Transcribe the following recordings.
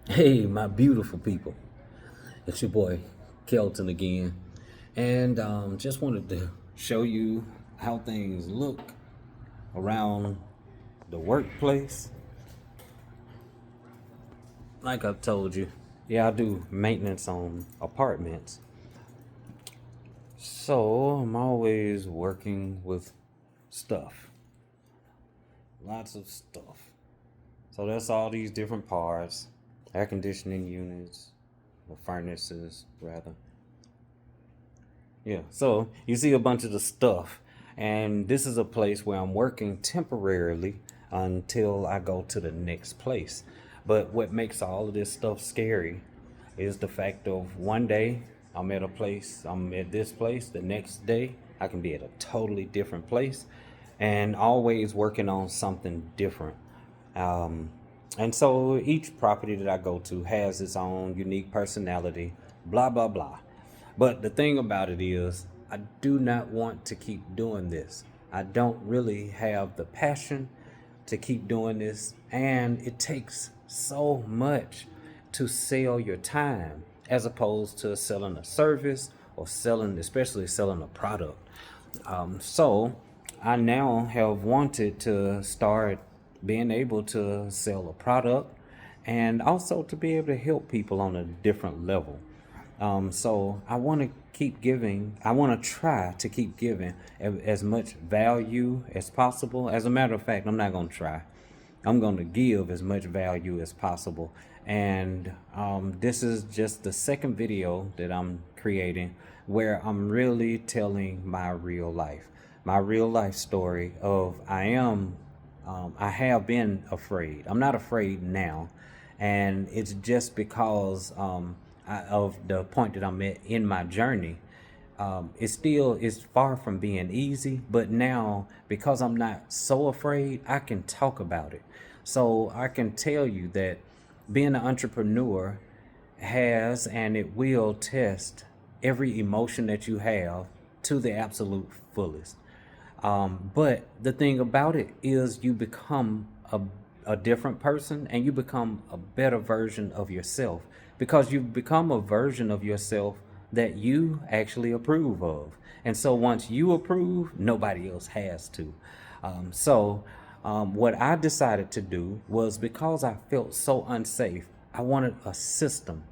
Hey, my beautiful people. It's your boy, Kelton again. And just wanted to show you how things look around the workplace. Like I've told you, yeah, I do maintenance on apartments. So I'm always working with stuff, lots of stuff. So that's all these different parts, air conditioning units, or furnaces, rather. Yeah, so you see a bunch of the stuff, and this is a place where I'm working temporarily until I go to the next place. But what makes all of this stuff scary is the fact of one day I'm at this place, the next day I can be at a totally different place, and always working on something different. Um, and so each property that I go to has its own unique personality, blah, blah, blah. But the thing about it is, I do not want to keep doing this. I don't really have the passion to keep doing this, and it takes so much to sell your time as opposed to selling a service or selling, especially selling a product. So I now have wanted to start being able to sell a product and also to be able to help people on a different level. So I want to keep giving. I want to try to keep giving as much value as possible. As a matter of fact, I'm not going to try. I'm going to give as much value as possible. And this is just the second video that I'm creating where I'm really telling my real life story of I have been afraid. I'm not afraid now. And it's just because of the point that I'm at in my journey. It still is far from being easy, but now because I'm not so afraid, I can talk about it. So I can tell you that being an entrepreneur has and it will test every emotion that you have to the absolute fullest. But the thing about it is, you become a different person and you become a better version of yourself because you become a version of yourself that you actually approve of. And so once you approve, nobody else has to. What I decided to do was because I felt so unsafe, I wanted a system,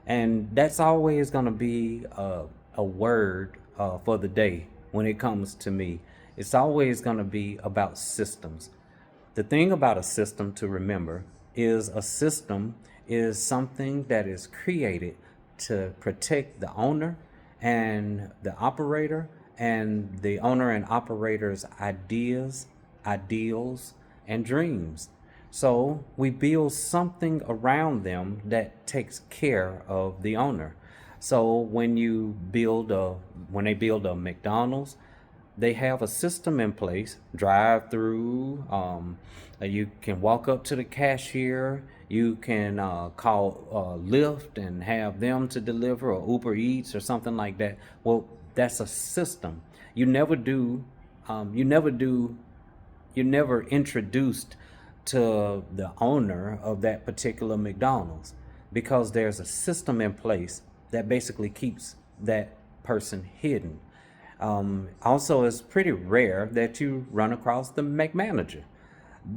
and that's always going to be a word for the day when it comes to me. It's always going to be about systems. The thing about a system to remember is a system is something that is created to protect the owner and the operator and the owner and operator's ideas, ideals, and dreams. So we build something around them that takes care of the owner. So when they build a McDonald's, they have a system in place, drive through. You can walk up to the cashier. You can call Lyft and have them to deliver, or Uber Eats or something like that. Well, that's a system. You never do. You never do. You're never introduced to the owner of that particular McDonald's because there's a system in place that basically keeps that person hidden. Also, it's pretty rare that you run across the McManager.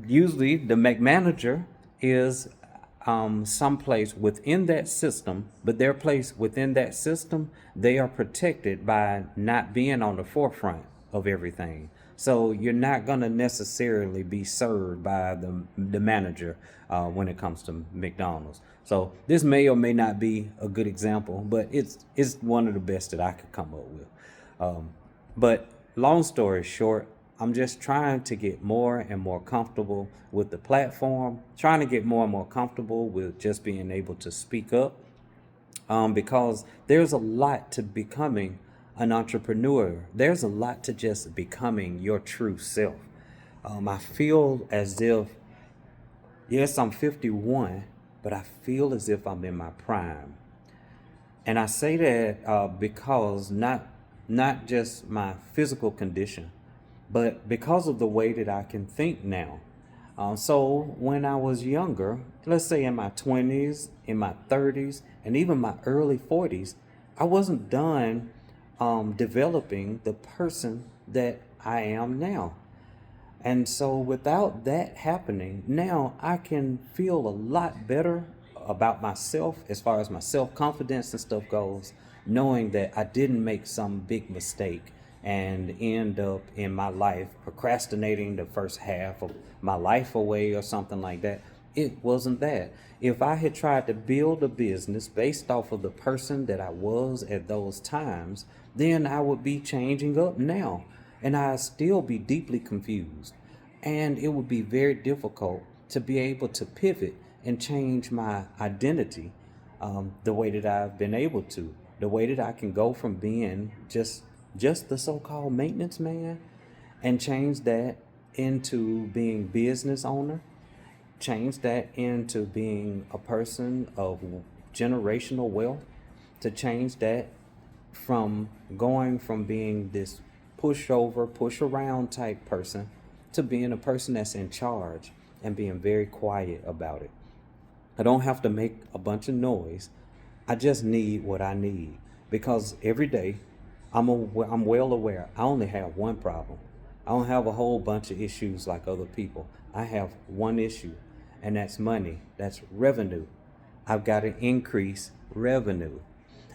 Usually, the McManager is someplace within that system, but their place within that system, they are protected by not being on the forefront of everything. So you're not going to necessarily be served by the manager when it comes to McDonald's. So this may or may not be a good example, but it's one of the best that I could come up with. But long story short, I'm just trying to get more and more comfortable with the platform, trying to get more and more comfortable with just being able to speak up, because there's a lot to becoming an entrepreneur. There's a lot to just becoming your true self. I feel as if, yes, I'm 51, but I feel as if I'm in my prime. And I say that because not just my physical condition, but because of the way that I can think now. So when I was younger, let's say in my 20s, in my 30s, and even my early 40s, I wasn't done developing the person that I am now. And so without that happening, now I can feel a lot better about myself as far as my self-confidence and stuff goes, knowing that I didn't make some big mistake and end up in my life procrastinating the first half of my life away or something like that. It wasn't that. If I had tried to build a business based off of the person that I was at those times, then I would be changing up now and I'd still be deeply confused. And it would be very difficult to be able to pivot and change my identity the way that I've been able to, the way that I can go from being just the so-called maintenance man and change that into being business owner, change that into being a person of generational wealth, to change that from going from being this pushover, push around type person to being a person that's in charge and being very quiet about it. I don't have to make a bunch of noise. I just need what I need because every day I'm well aware I only have one problem. I don't have a whole bunch of issues like other people. I have one issue, and that's money. That's revenue. I've got to increase revenue.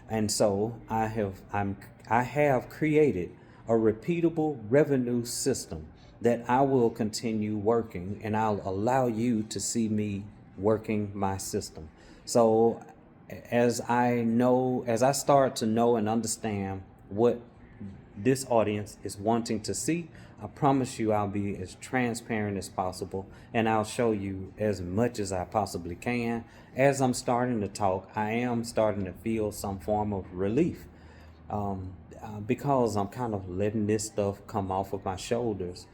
And so I have created a repeatable revenue system that I will continue working, and I'll allow you to see me working my system. So as I start to know and understand what this audience is wanting to see, I promise you I'll be as transparent as possible and I'll show you as much as I possibly can. As I'm starting to talk, I am starting to feel some form of relief because I'm kind of letting this stuff come off of my shoulders.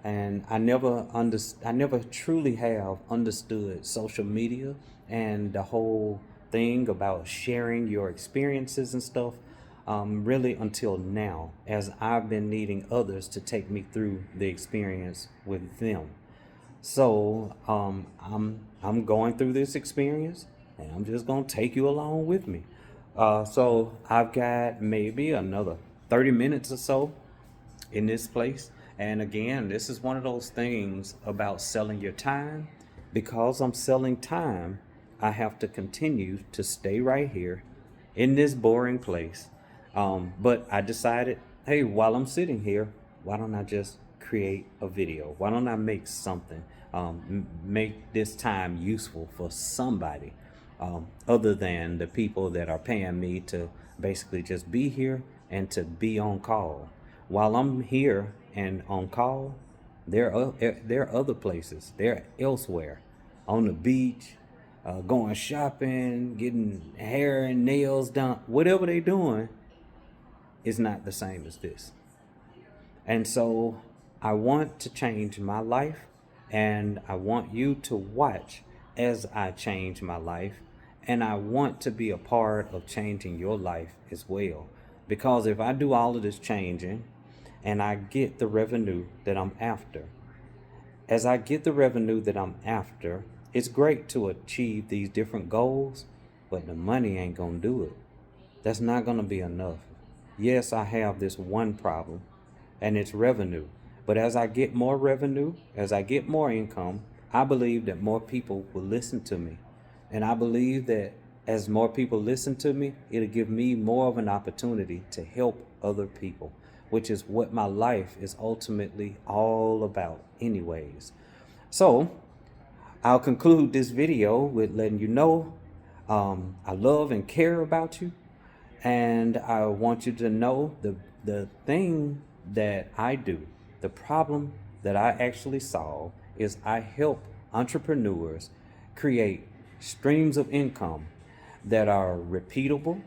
And I never truly have understood social media and the whole thing about sharing your experiences and stuff really until now, as I've been needing others to take me through the experience with them. So I'm going through this experience, and I'm just gonna take you along with me. So I've got maybe another 30 minutes or so in this place. And again, this is one of those things about selling your time. Because I'm selling time, I have to continue to stay right here in this boring place. But I decided, hey, while I'm sitting here, why don't I just create a video? Why don't I make something, make this time useful for somebody other than the people that are paying me to basically just be here and to be on call. While I'm here and on call, there are other places. They're elsewhere, on the beach, going shopping, getting hair and nails done. Whatever they're doing is not the same as this. And so I want to change my life, and I want you to watch as I change my life, and I want to be a part of changing your life as well. Because if I do all of this changing and I get the revenue that I'm after, as I get the revenue that I'm after, it's great to achieve these different goals, but the money ain't gonna do it. That's not gonna be enough. Yes, I have this one problem, and it's revenue. But as I get more revenue, as I get more income, I believe that more people will listen to me. And I believe that as more people listen to me, it'll give me more of an opportunity to help other people, which is what my life is ultimately all about anyways. So I'll conclude this video with letting you know I love and care about you. And I want you to know the thing that I do, the problem that I actually solve, is I help entrepreneurs create streams of income that are repeatable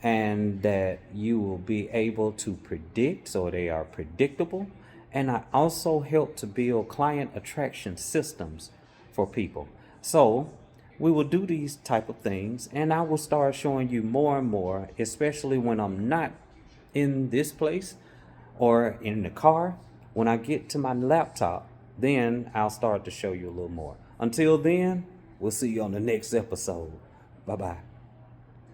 and that you will be able to predict, so they are predictable. And I also help to build client attraction systems for people. So we will do these type of things, and I will start showing you more and more, especially when I'm not in this place or in the car. When I get to my laptop, then I'll start to show you a little more. Until then, we'll see you on the next episode. Bye bye.